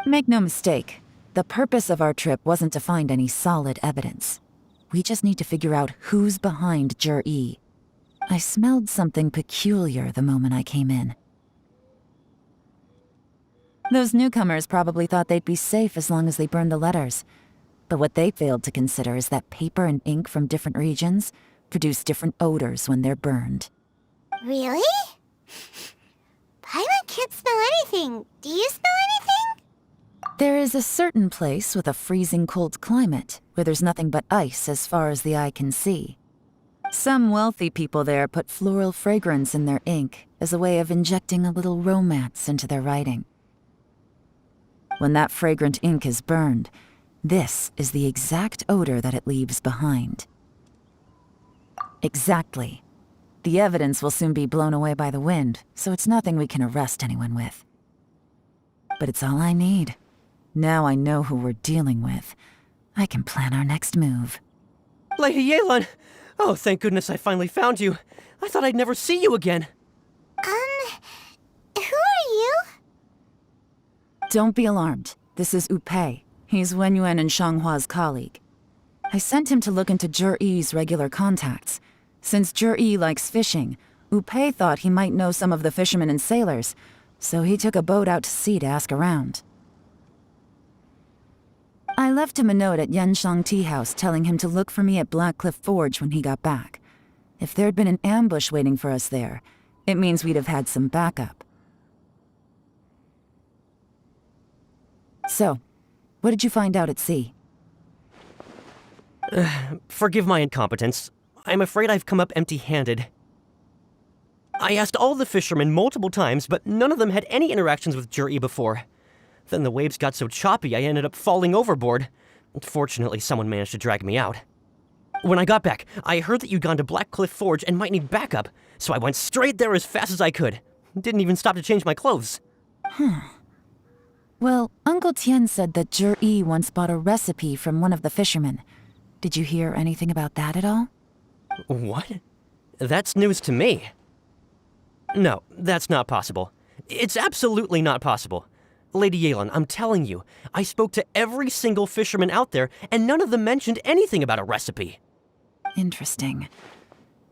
Make no mistake, the purpose of our trip wasn't to find any solid evidence. We just need to figure out who's behind Jur-E. I smelled something peculiar the moment I came in. Those newcomers probably thought they'd be safe as long as they burned the letters. But what they failed to consider is that paper and ink from different regions produce different odors when they're burned. Really? Paimon can't smell anything. Do you smell anything? There is a certain place with a freezing cold climate where there's nothing but ice as far as the eye can see. Some wealthy people there put floral fragrance in their ink as a way of injecting a little romance into their writing. When that fragrant ink is burned, this is the exact odor that it leaves behind. Exactly. The evidence will soon be blown away by the wind, so it's nothing we can arrest anyone with. But it's all I need. Now I know who we're dealing with. I can plan our next move. Lady Yelan! Oh, thank goodness I finally found you. I thought I'd never see you again. Who are you? Don't be alarmed. This is Upei. He's Wenyuan and Shanghua's colleague. I sent him to look into Jur-E's regular contacts. Since Jur-E likes fishing, Upei thought he might know some of the fishermen and sailors, so he took a boat out to sea to ask around. I left him a note at Yanshang Tea House telling him to look for me at Black Cliff Forge when he got back. If there'd been an ambush waiting for us there, it means we'd have had some backup. So, what did you find out at sea? Forgive my incompetence. I'm afraid I've come up empty-handed. I asked all the fishermen multiple times, but none of them had any interactions with Jur-E before. Then the waves got so choppy I ended up falling overboard. Fortunately, someone managed to drag me out. When I got back, I heard that you'd gone to Black Cliff Forge and might need backup, so I went straight there as fast as I could. Didn't even stop to change my clothes. Well, Uncle Tien said that Jur-E once bought a recipe from one of the fishermen. Did you hear anything about that at all? What? That's news to me. No, that's not possible. It's absolutely not possible. Lady Yelan, I'm telling you, I spoke to every single fisherman out there, and none of them mentioned anything about a recipe. Interesting.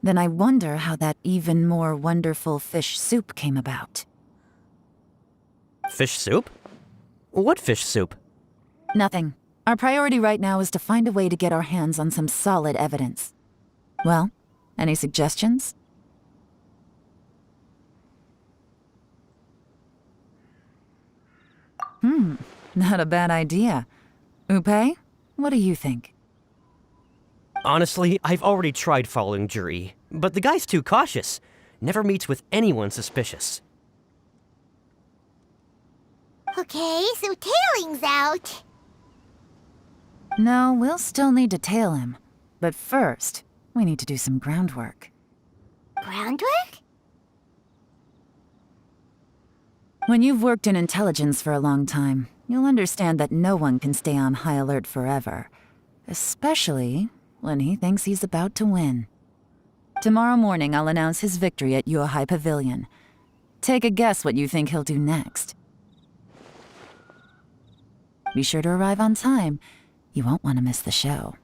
Then I wonder how that even more wonderful fish soup came about. Fish soup? What fish soup? Nothing. Our priority right now is to find a way to get our hands on some solid evidence. Well, any suggestions? Not a bad idea. Upe, what do you think? Honestly, I've already tried following Juri, but the guy's too cautious. Never meets with anyone suspicious. Okay, so tailing's out. No, we'll still need to tail him. But first, we need to do some groundwork. Groundwork? When you've worked in intelligence for a long time, you'll understand that no one can stay on high alert forever. Especially when he thinks he's about to win. Tomorrow morning, I'll announce his victory at Yuehai Pavilion. Take a guess what you think he'll do next. Be sure to arrive on time. You won't want to miss the show.